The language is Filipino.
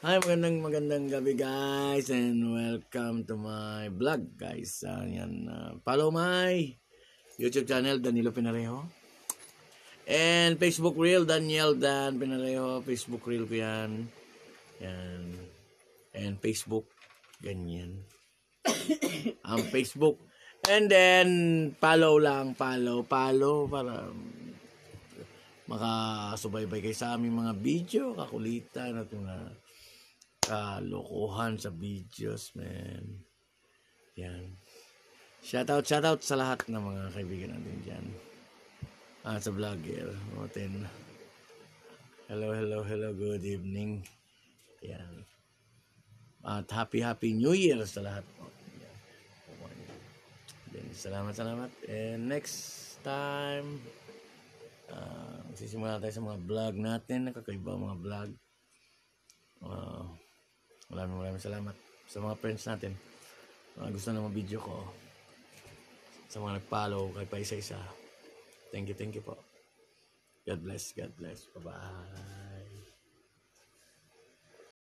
Hi, magandang gabi guys and welcome to my vlog guys. Follow my YouTube channel Danilo Pinareho and Facebook Reel Daniel Dan Pinareho. Facebook Reel ko yan. Yan. And Facebook ganyan. Ang Facebook. And then follow para makasubaybay kayo sa aming mga video, kakulitan at mga kalokohan sa videos, man. Yan. Shoutout sa lahat ng mga kaibigan natin dyan. Sa vlogger. Hello, good evening. Yan. At happy New Year sa lahat. Yan. Salamat. And next time, sisimula tayo sa mga vlog natin, nakakaiba mga vlog. Maraming salamat sa mga friends natin. Gusto na mga video ko. Sa mga nag-follow kay pa isa-isa. Thank you po. God bless. Bye-bye.